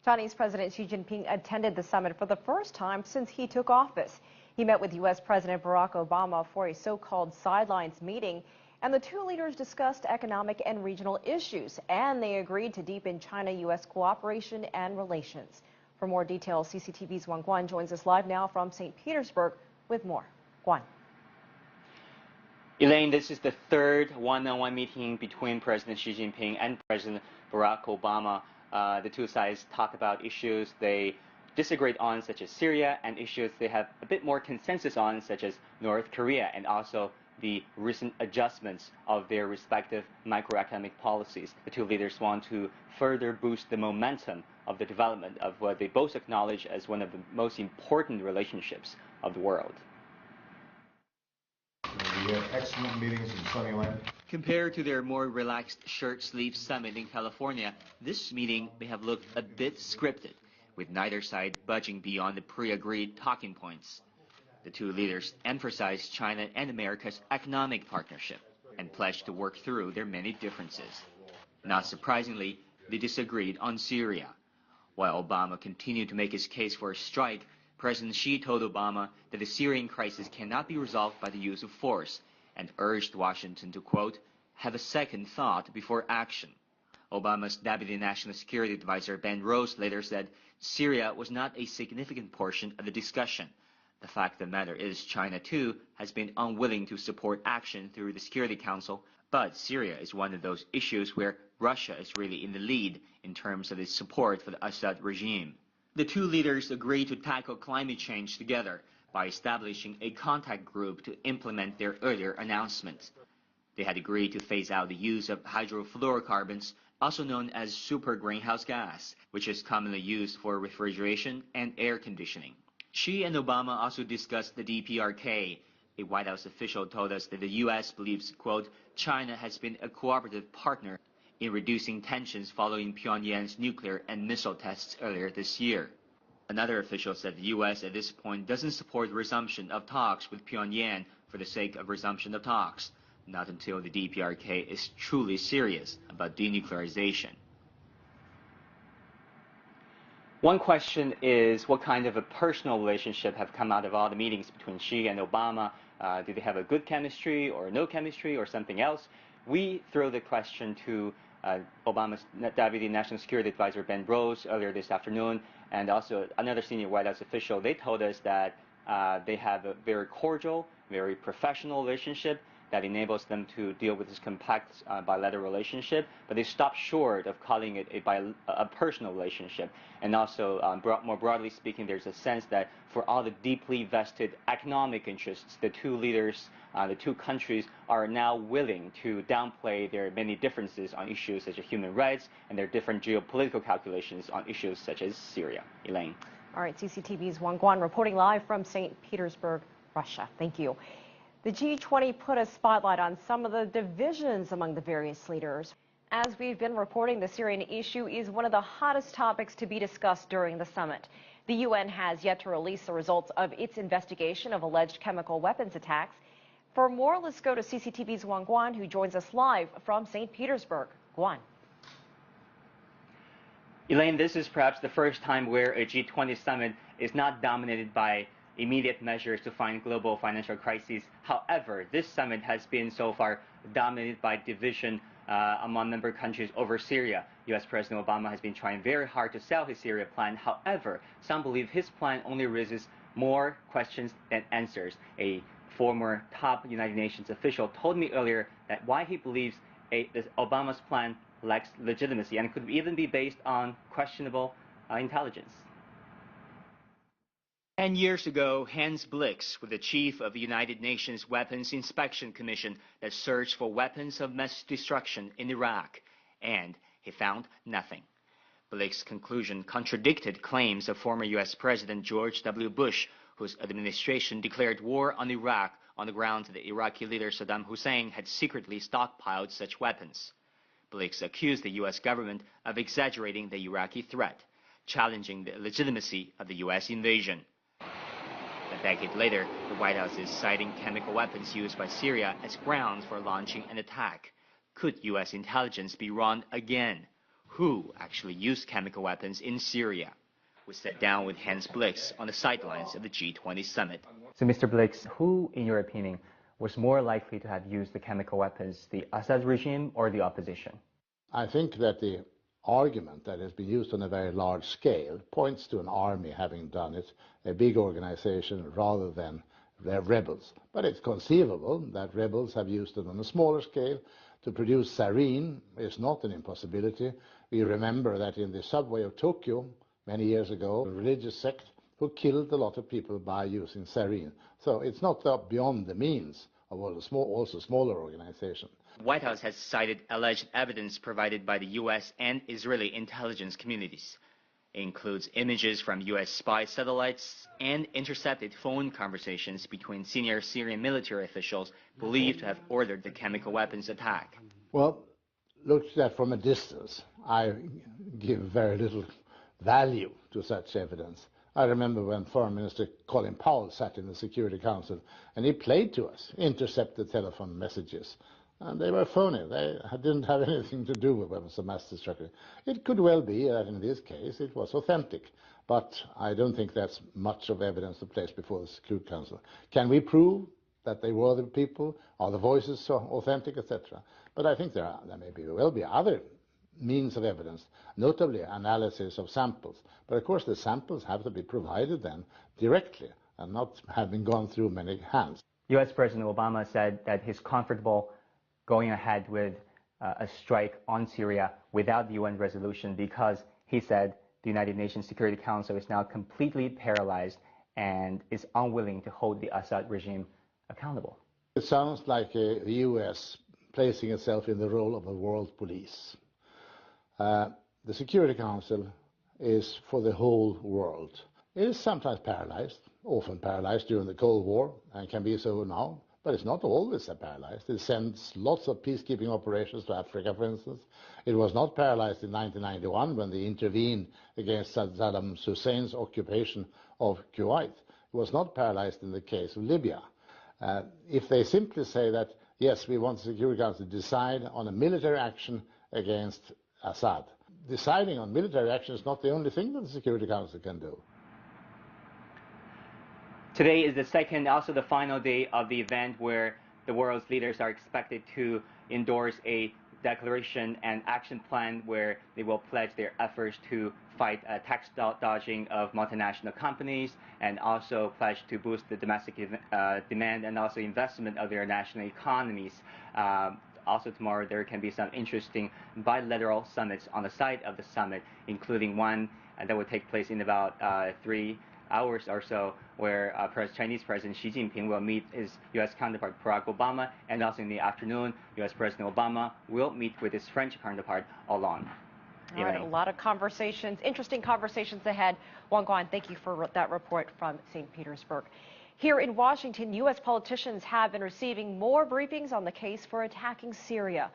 Chinese President Xi Jinping attended the summit for the first time since he took office. He met with U.S. President Barack Obama for a so-called sidelines meeting, and the two leaders discussed economic and regional issues, and they agreed to deepen China-U.S. cooperation and relations. For more details, CCTV's Wang joins us live now from St. Petersburg with more. Guan. Elaine, this is the third one-on-one meeting between President Xi Jinping and President Barack Obama. The two sides talk about issues they disagreed on, such as Syria, and issues they have a bit more consensus on, such as North Korea, and also the recent adjustments of their respective macroeconomic policies. The two leaders want to further boost the momentum of the development of what they both acknowledge as one of the most important relationships of the world. We had excellent meetings in Sunnyland. Compared to their more relaxed shirt-sleeve summit in California, this meeting may have looked a bit scripted, with neither side budging beyond the pre-agreed talking points. The two leaders emphasized China and America's economic partnership and pledged to work through their many differences. Not surprisingly, they disagreed on Syria. While Obama continued to make his case for a strike, President Xi told Obama that the Syrian crisis cannot be resolved by the use of force and urged Washington to, quote, have a second thought before action. Obama's Deputy National Security Advisor Ben Rhodes later said Syria was not a significant portion of the discussion. The fact of the matter is China, too, has been unwilling to support action through the Security Council, but Syria is one of those issues where Russia is really in the lead in terms of its support for the Assad regime. The two leaders agreed to tackle climate change together by establishing a contact group to implement their earlier announcements. They had agreed to phase out the use of hydrofluorocarbons, also known as super greenhouse gas, which is commonly used for refrigeration and air conditioning. Xi and Obama also discussed the DPRK. A White House official told us that the U.S. believes, quote, China has been a cooperative partner in reducing tensions following Pyongyang's nuclear and missile tests earlier this year. Another official said the U.S. at this point doesn't support resumption of talks with Pyongyang for the sake of resumption of talks, not until the DPRK is truly serious about denuclearization. One question is what kind of a personal relationship have come out of all the meetings between Xi and Obama? Do they have a good chemistry or no chemistry or something else? We throw the question to Obama's Deputy National Security Advisor Ben Rhodes earlier this afternoon, and also another senior White House official. They told us that they have a very cordial, very professional relationship that enables them to deal with this complex bilateral relationship, but they stopped short of calling it a personal relationship. And also, more broadly speaking, there's a sense that for all the deeply vested economic interests, the two leaders, the two countries are now willing to downplay their many differences on issues such as human rights and their different geopolitical calculations on issues such as Syria. Elaine. All right, CCTV's Wang Guan reporting live from St. Petersburg, Russia. Thank you. The G20 put a spotlight on some of the divisions among the various leaders. As we've been reporting, the Syrian issue is one of the hottest topics to be discussed during the summit. The UN has yet to release the results of its investigation of alleged chemical weapons attacks. For more, let's go to CCTV's Wang Guan, who joins us live from St. Petersburg. Guan. Elaine, this is perhaps the first time where a G20 summit is not dominated by immediate measures to find global financial crises. However, this summit has been so far dominated by division among member countries over Syria. U.S. President Obama has been trying very hard to sell his Syria plan. However, some believe his plan only raises more questions than answers. A former top United Nations official told me earlier that why he believes Obama's plan lacks legitimacy and could even be based on questionable intelligence. 10 years ago, Hans Blix was the chief of the United Nations Weapons Inspection Commission that searched for weapons of mass destruction in Iraq, and he found nothing. Blix's conclusion contradicted claims of former U.S. President George W. Bush, whose administration declared war on Iraq on the grounds that the Iraqi leader Saddam Hussein had secretly stockpiled such weapons. Blix accused the U.S. government of exaggerating the Iraqi threat, challenging the legitimacy of the U.S. invasion. A decade later, the White House is citing chemical weapons used by Syria as grounds for launching an attack. Could U.S. intelligence be wrong again? who actually used chemical weapons in Syria. We sat down with Hans Blix on the sidelines of the G20 summit. So, Mr. Blix, who, in your opinion, was more likely to have used the chemical weapons, the Assad regime or the opposition? I think that the argument that has been used on a very large scale points to an army having done it, a big organization, rather than their rebels. But it's conceivable that rebels have used it on a smaller scale. To produce sarin is not an impossibility. We remember that in the subway of Tokyo many years ago, a religious sect who killed a lot of people by using sarin. So it's not beyond the means of also smaller organizations. White House has cited alleged evidence provided by the U.S. and Israeli intelligence communities. It includes images from U.S. spy satellites and intercepted phone conversations between senior Syrian military officials believed to have ordered the chemical weapons attack. Well, looked at from a distance, I give very little value to such evidence. I remember when Foreign Minister Colin Powell sat in the Security Council and he played to us intercepted telephone messages. And they were phony. They didn't have anything to do with weapons of mass destruction. It could well be that in this case it was authentic, but I don't think that's much of evidence to place before the Security Council. Can we prove that they were the people? Are the voices so authentic, etc.? But I think there will be other means of evidence, notably analysis of samples. But of course the samples have to be provided then directly and not having gone through many hands. U.S. President Obama said that he's comfortable going ahead with a strike on Syria without the UN resolution because he said the United Nations Security Council is now completely paralyzed and is unwilling to hold the Assad regime accountable. It sounds like the U.S. placing itself in the role of a world police. The Security Council is for the whole world. It is sometimes paralyzed, often paralyzed during the Cold War, and can be so now, but it's not always paralyzed. It sends lots of peacekeeping operations to Africa, for instance. It was not paralyzed in 1991 when they intervened against Saddam Hussein's occupation of Kuwait. It was not paralyzed in the case of Libya. If they simply say that, yes, we want the Security Council to decide on a military action against Assad, deciding on military action is not the only thing that the Security Council can do. Today is the second, also the final day of the event where the world's leaders are expected to endorse a declaration and action plan where they will pledge their efforts to fight tax dodging of multinational companies and also pledge to boost the domestic demand and also investment of their national economies. Also tomorrow there can be some interesting bilateral summits on the side of the summit, including one that will take place in about 3 hours or so, where Chinese President Xi Jinping will meet his U.S. counterpart Barack Obama, and also in the afternoon, U.S. President Obama will meet with his French counterpart Hollande. All right, a lot of conversations, interesting conversations ahead. Wang, thank you for that report from St. Petersburg. Here in Washington, U.S. politicians have been receiving more briefings on the case for attacking Syria.